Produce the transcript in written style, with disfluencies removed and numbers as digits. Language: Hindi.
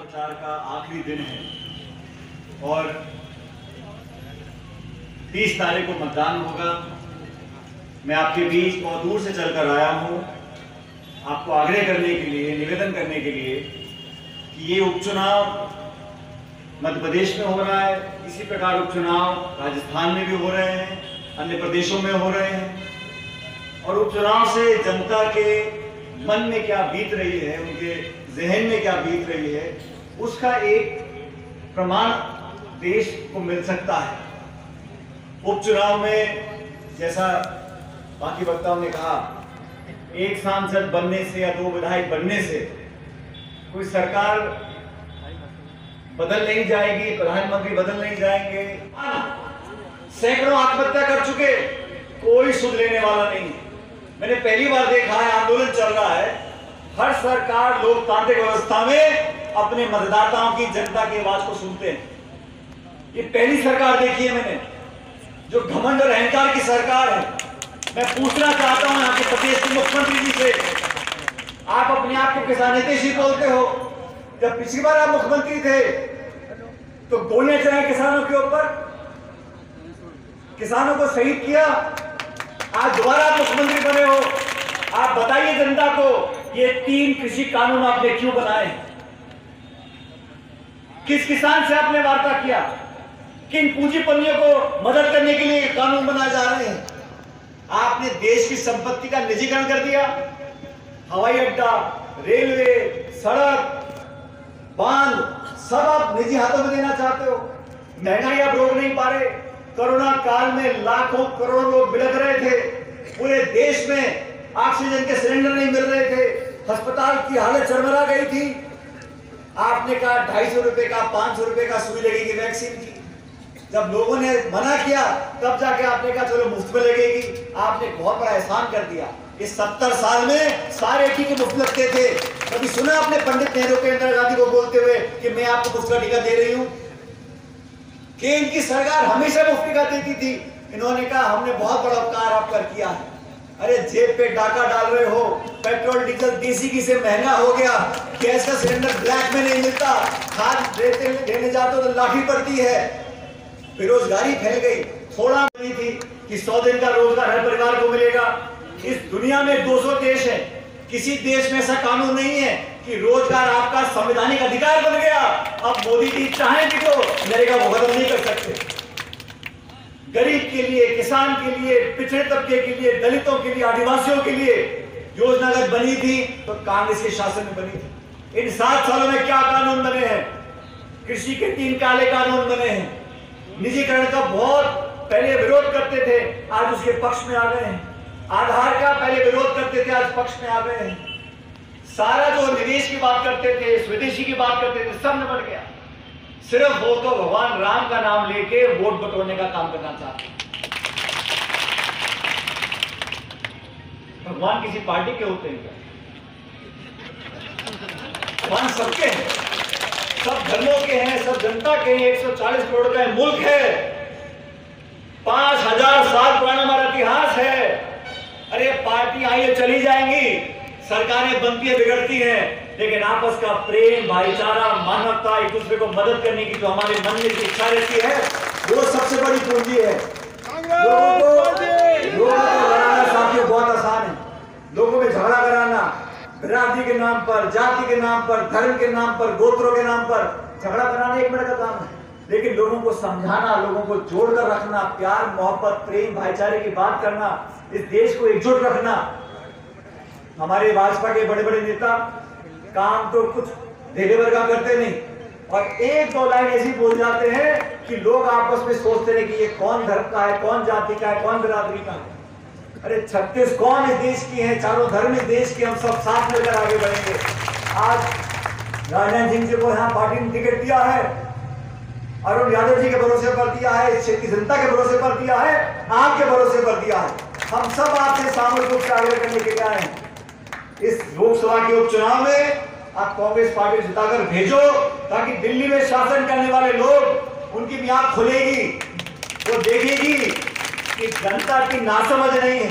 प्रचार का आखिरी दिन है और 30 तारीख को मतदान होगा। मैं आपके बीच बहुत दूर से चलकर आया हूं आपको आग्रह करने के लिए, निवेदन करने के लिए कि ये उपचुनाव मध्य प्रदेश में हो रहा है, इसी प्रकार उपचुनाव राजस्थान में भी हो रहे हैं, अन्य प्रदेशों में हो रहे हैं और उपचुनाव से जनता के मन में क्या बीत रही है, उनके जहन में क्या बीत रही है, उसका एक प्रमाण देश को मिल सकता है। उपचुनाव में जैसा बाकी वक्ताओं ने कहा, एक सांसद बनने से या 2 विधायक बनने से कोई सरकार बदल नहीं जाएगी, प्रधानमंत्री बदल नहीं जाएंगे। सैकड़ों आत्महत्या कर चुके, कोई सुध लेने वाला नहीं। मैंने पहली बार देखा है, आंदोलन चल रहा है, हर सरकार लोकतांत्रिक व्यवस्था में अपने मतदाताओं की, जनता की आवाज को सुनते हैं। ये पहली सरकार देखी है मैंने जो घमंड और अहंकार की सरकार है। मैं पूछना चाहता हूं यहाँ के प्रदेश के मुख्यमंत्री जी से, आप अपने आप को किसान हितैषी बोलते हो, जब पिछली बार आप मुख्यमंत्री थे तो गोलियां चलाई किसानों के ऊपर, किसानों को शहीद किया। आज दोबारा आप मुख्यमंत्री बने हो, आप बताइए जनता को ये 3 कृषि कानून आपने क्यों बनाए? किस किसान से आपने वार्ता किया? किन पूंजीपतियों को मदद करने के लिए कानून बनाए जा रहे हैं? आपने देश की संपत्ति का निजीकरण कर दिया। हवाई अड्डा, रेलवे, सड़क, बांध सब आप निजी हाथों में देना चाहते हो। महंगाई आप रोक नहीं पा रहे। कोरोना काल में लाखों करोड़ों लोग बिलख रहे थे, पूरे देश में ऑक्सीजन के सिलेंडर नहीं मिल रहे थे, अस्पताल की हालत चरमरा गई थी। आपने कहा 250 रुपए का, 500 रुपए का सुई लगेगी वैक्सीन की। जब लोगों ने मना किया तब जाके आपने कहा चलो मुफ्त में लगेगी। आपने बहुत बड़ा एहसान कर दिया। इस 70 साल में सारे टीके मुफ्त लगते थे। कभी सुना आपने पंडित नेहरू के, इंदिरा गांधी को बोलते हुए कि मैं आपको मुफ्त का टीका दे रही हूं? कि इनकी सरकार हमेशा मुफ्त टीका देती थी। इन्होंने कहा हमने बहुत बड़ा उपकार आप पर किया है। अरे जेब पे डाका डाल रहे हो, पेट्रोल डीजल देसी घी से महंगा हो गया, गैस का सिलेंडर ब्लैक में नहीं मिलता, खाद देने जाते हो तो लाठी पड़ती है, बेरोजगारी फैल गई। थोड़ा नहीं थी कि 100 दिन का रोजगार हर परिवार को मिलेगा। इस दुनिया में 200 देश है, किसी देश में ऐसा कानून नहीं है कि रोजगार आपका संवैधानिक अधिकार बन गया। अब मोदी जी चाहें भी तो नरेगा को खत्म नहीं कर सकते। गरीब के लिए, किसान के लिए, पिछड़े तबके के लिए, दलितों के लिए, आदिवासियों के लिए योजना अगर बनी थी तो कांग्रेस के शासन में बनी थी। इन 7 सालों में क्या कानून बने हैं? कृषि के 3 काले कानून बने हैं। निजीकरण का बहुत पहले विरोध करते थे, आज उसके पक्ष में आ गए हैं। आधार का पहले विरोध करते थे, आज पक्ष में आ गए हैं। सारा जो निवेश की बात करते थे, स्वदेशी की बात करते थे, सब निपट गया। सिर्फ वो तो भगवान राम का नाम लेके वोट बटोरने का काम करना चाहते हैं। भगवान किसी पार्टी के होते हैं क्या? भगवान सबके हैं, सब धर्मों के हैं, सब जनता के हैं। 140 करोड़ का मुल्क है, 5000 साल पुराना हमारा इतिहास है। अरे पार्टी आई है चली जाएंगी, सरकारें बनती है बिगड़ती हैं, लेकिन आपस का प्रेम, भाईचारा, मानवता, एक दूसरे को मदद करने की जो हमारे मन में इच्छा रहती है, वो सबसे बड़ी पूंजी है। लोगों को लड़ाना साथियों बहुत आसान है। लोगों में झगड़ा कराना, बिरादरी के नाम पर, जाति के नाम पर, धर्म के नाम पर, गोत्रों के नाम पर झगड़ा कराना 1 मिनट का काम है। लेकिन लोगों को समझाना, लोगों को जोड़कर रखना, प्यार, मोहब्बत, प्रेम, भाईचारे की बात करना, इस देश को एकजुट रखना। हमारे भाजपा के बड़े बड़े नेता काम तो कुछ डिलीवर का करते नहीं और 1-2 लाइन ऐसी बोल जाते हैं कि लोग आपस में सोचते हैं कि ये कौन धर्म का है, कौन जाति का है, कौन बिरादरी का है। अरे 36 कौन इस देश की है, चारों धर्म इस देश के, हम सब साथ मिलकर आगे बढ़ेंगे। आज राजनाथ सिंह जी को यहाँ पार्टी ने टिकट दिया है, अरुण यादव जी के भरोसे पर दिया है, इस क्षेत्र की जनता के भरोसे पर दिया है, आपके भरोसे पर दिया है। हम सब आपसे सामूहिक रूप से आग्रह करने के लिए आए हैं। इस लोकसभा के उपचुनाव में आप कांग्रेस पार्टी जिताकर भेजो, ताकि दिल्ली में शासन करने वाले लोग, उनकी भी आंख खुलेगी, वो देखेगी कि जनता की नासमझ नहीं है,